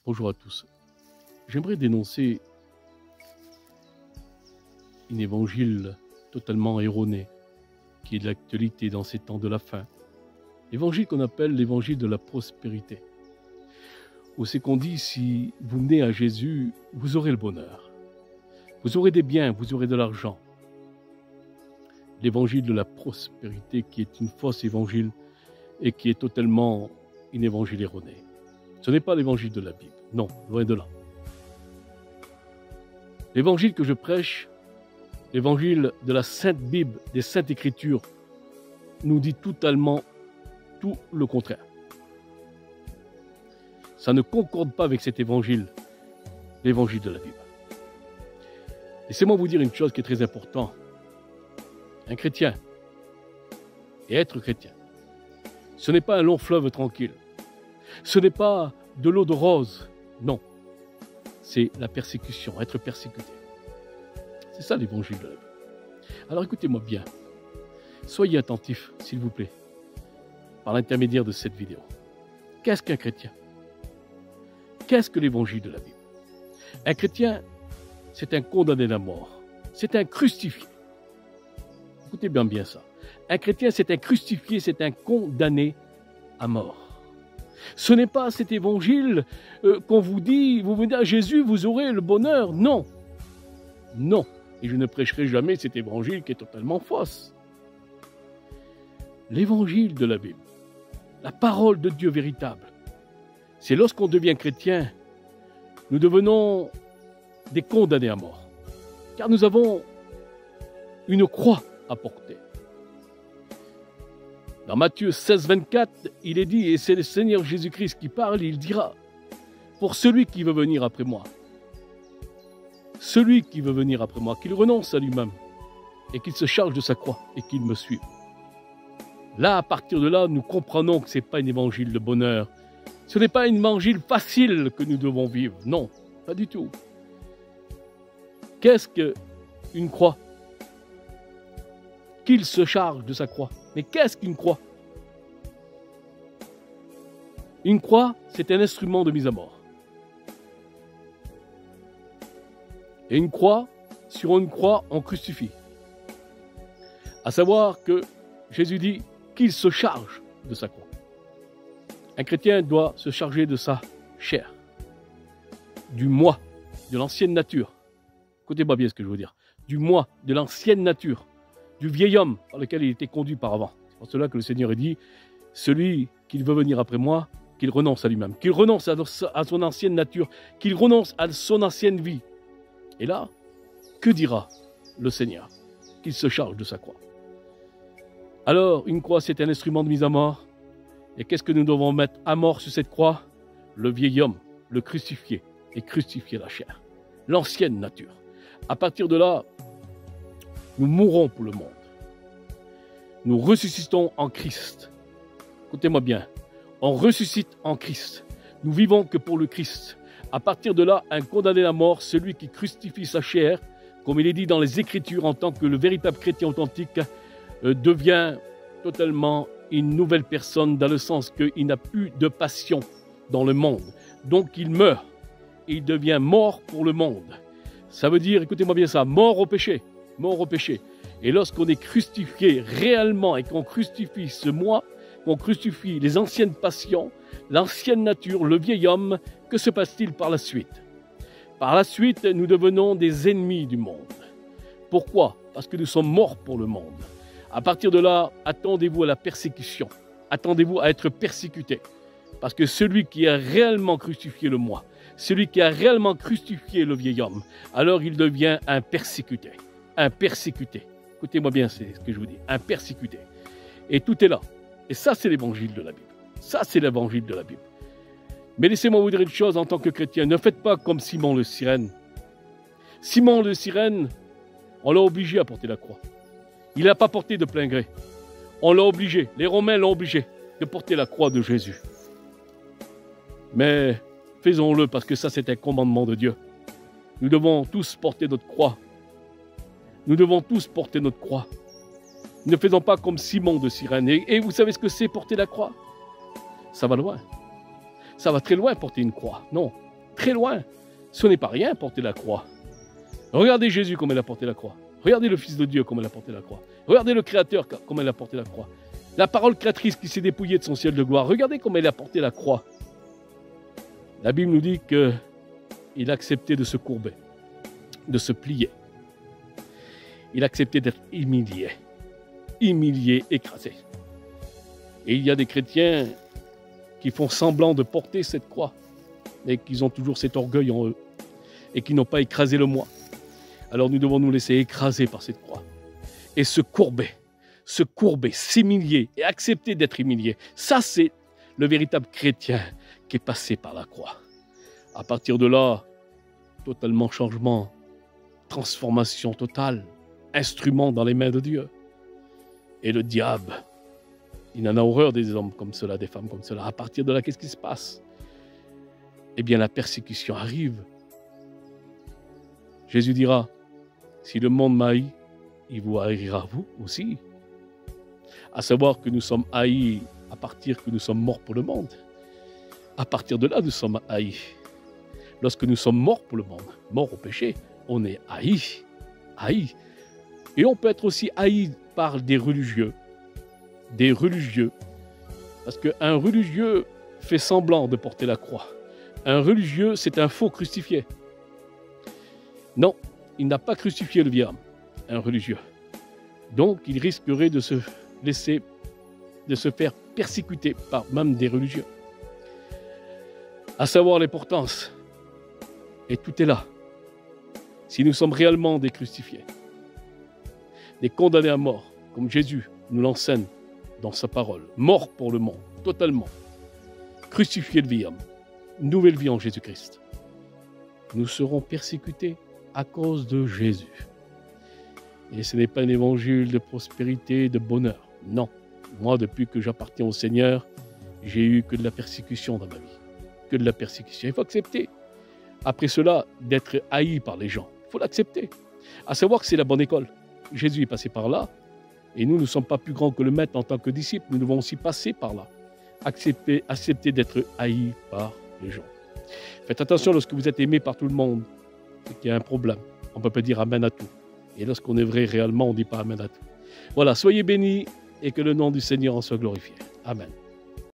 Bonjour à tous. J'aimerais dénoncer un évangile totalement erroné qui est de l'actualité dans ces temps de la fin. L'évangile qu'on appelle l'évangile de la prospérité. Où c'est qu'on dit, si vous venez à Jésus, vous aurez le bonheur. Vous aurez des biens, vous aurez de l'argent. L'évangile de la prospérité qui est une fausse évangile et qui est totalement un évangile erroné. Ce n'est pas l'évangile de la Bible, non, loin de là. L'évangile que je prêche, l'évangile de la Sainte Bible, des Saintes Écritures, nous dit totalement tout le contraire. Ça ne concorde pas avec cet évangile, l'évangile de la Bible. Laissez-moi vous dire une chose qui est très importante. Un chrétien, et être chrétien, ce n'est pas un long fleuve tranquille. Ce n'est pas de l'eau de rose, non. C'est la persécution, être persécuté. C'est ça l'évangile de la Bible. Alors écoutez-moi bien. Soyez attentifs, s'il vous plaît, par l'intermédiaire de cette vidéo. Qu'est-ce qu'un chrétien? Qu'est-ce que l'évangile de la Bible? Un chrétien, c'est un condamné à la mort. C'est un crucifié. Écoutez bien ça. Un chrétien, c'est un crucifié, c'est un condamné à mort. Ce n'est pas cet évangile qu'on vous dit, vous venez à Jésus, vous aurez le bonheur. Non. Non. Et je ne prêcherai jamais cet évangile qui est totalement fausse. L'évangile de la Bible, la parole de Dieu véritable, c'est lorsqu'on devient chrétien, nous devenons des condamnés à mort. Car nous avons une croix à porter. Dans Matthieu 16, 24, il est dit, et c'est le Seigneur Jésus-Christ qui parle, il dira, pour celui qui veut venir après moi, qu'il renonce à lui-même et qu'il se charge de sa croix et qu'il me suive. Là, à partir de là, nous comprenons que ce n'est pas un évangile de bonheur. Ce n'est pas un évangile facile que nous devons vivre. Non, pas du tout. Qu'est-ce qu'une croix? Qu'il se charge de sa croix. Mais qu'est-ce qu'une croix? Une croix, c'est un instrument de mise à mort. Et une croix, sur une croix, on crucifie. À savoir que Jésus dit qu'il se charge de sa croix. Un chrétien doit se charger de sa chair, du moi, de l'ancienne nature. Écoutez-moi bien ce que je veux dire. Du moi, de l'ancienne nature, du vieil homme par lequel il était conduit par avant. C'est pour cela que le Seigneur a dit, celui qui veut venir après moi, qu'il renonce à lui-même, qu'il renonce à son ancienne nature, qu'il renonce à son ancienne vie. Et là, que dira le Seigneur? Qu'il se charge de sa croix. Alors, une croix, c'est un instrument de mise à mort. Et qu'est-ce que nous devons mettre à mort sur cette croix? Le vieil homme, le crucifier, et crucifier la chair. L'ancienne nature. À partir de là, nous mourrons pour le monde. Nous ressuscitons en Christ. Écoutez-moi bien. On ressuscite en Christ. Nous vivons que pour le Christ. À partir de là, un condamné à mort, celui qui crucifie sa chair, comme il est dit dans les Écritures, en tant que le véritable chrétien authentique, devient totalement une nouvelle personne, dans le sens qu'il n'a plus de passion dans le monde. Donc il meurt. Et il devient mort pour le monde. Ça veut dire, écoutez-moi bien ça, mort au péché. Mort au péché. Et lorsqu'on est crucifié réellement et qu'on crucifie ce moi, qu'on crucifie les anciennes passions, l'ancienne nature, le vieil homme, que se passe-t-il par la suite? Par la suite, nous devenons des ennemis du monde. Pourquoi? Parce que nous sommes morts pour le monde. À partir de là, attendez-vous à la persécution. Attendez-vous à être persécuté. Parce que celui qui a réellement crucifié le moi, celui qui a réellement crucifié le vieil homme, alors il devient un persécuté. Un persécuté. Écoutez-moi bien, c'est ce que je vous dis. Un persécuté. Et tout est là. Et ça, c'est l'évangile de la Bible. Ça, c'est l'évangile de la Bible. Mais laissez-moi vous dire une chose en tant que chrétien. Ne faites pas comme Simon le Cyrène. Simon le Cyrène, on l'a obligé à porter la croix. Il n'a pas porté de plein gré. On l'a obligé. Les Romains l'ont obligé de porter la croix de Jésus. Mais faisons-le parce que ça, c'est un commandement de Dieu. Nous devons tous porter notre croix. Nous devons tous porter notre croix. Ne faisons pas comme Simon de Cyrène. Et vous savez ce que c'est porter la croix? Ça va loin. Ça va très loin porter une croix. Non. très loin. Ce n'est pas rien porter la croix. Regardez Jésus comme il a porté la croix. Regardez le Fils de Dieu comme il a porté la croix. Regardez le Créateur comme il a porté la croix. La parole créatrice qui s'est dépouillée de son ciel de gloire. Regardez comme elle a porté la croix. La Bible nous dit qu'il a accepté de se courber, de se plier. Il a accepté d'être humilié, écrasé. Et il y a des chrétiens qui font semblant de porter cette croix, mais qui ont toujours cet orgueil en eux et qui n'ont pas écrasé le moi. Alors nous devons nous laisser écraser par cette croix et se courber, s'humilier et accepter d'être humilié. Ça, c'est le véritable chrétien qui est passé par la croix. À partir de là, totalement changement, transformation totale, instrument dans les mains de Dieu. Et le diable, il en a horreur des hommes comme cela, des femmes comme cela. À partir de là, qu'est-ce qui se passe? Eh bien, la persécution arrive. Jésus dira, si le monde m'a haï, il vous haïra vous aussi. À savoir que nous sommes haïs à partir que nous sommes morts pour le monde. À partir de là, nous sommes haïs. Lorsque nous sommes morts pour le monde, morts au péché, on est haïs. Et on peut être aussi haï par des religieux. Parce qu'un religieux fait semblant de porter la croix. Un religieux, c'est un faux crucifié. Non, il n'a pas crucifié le vieil homme, un religieux. Donc, il risquerait de se faire persécuter par même des religieux. À savoir l'importance. Et tout est là. Si nous sommes réellement des crucifiés, des condamnés à mort, comme Jésus nous l'enseigne dans sa parole, mort pour le monde, totalement, crucifié le vieil homme, nouvelle vie en Jésus-Christ, nous serons persécutés à cause de Jésus. Et ce n'est pas un évangile de prospérité, de bonheur. Non. Moi, depuis que j'appartiens au Seigneur, j'ai eu que de la persécution dans ma vie. Que de la persécution. Il faut accepter. Après cela, d'être haï par les gens. Il faut l'accepter. À savoir que c'est la bonne école. Jésus est passé par là. Et nous ne sommes pas plus grands que le Maître en tant que disciples. Nous devons aussi passer par là. Accepter d'être haï par les gens. Faites attention lorsque vous êtes aimé par tout le monde. C'est qu'il y a un problème. On ne peut pas dire Amen à tout. Et lorsqu'on est vrai réellement, on ne dit pas Amen à tout. Voilà, soyez bénis et que le nom du Seigneur en soit glorifié. Amen.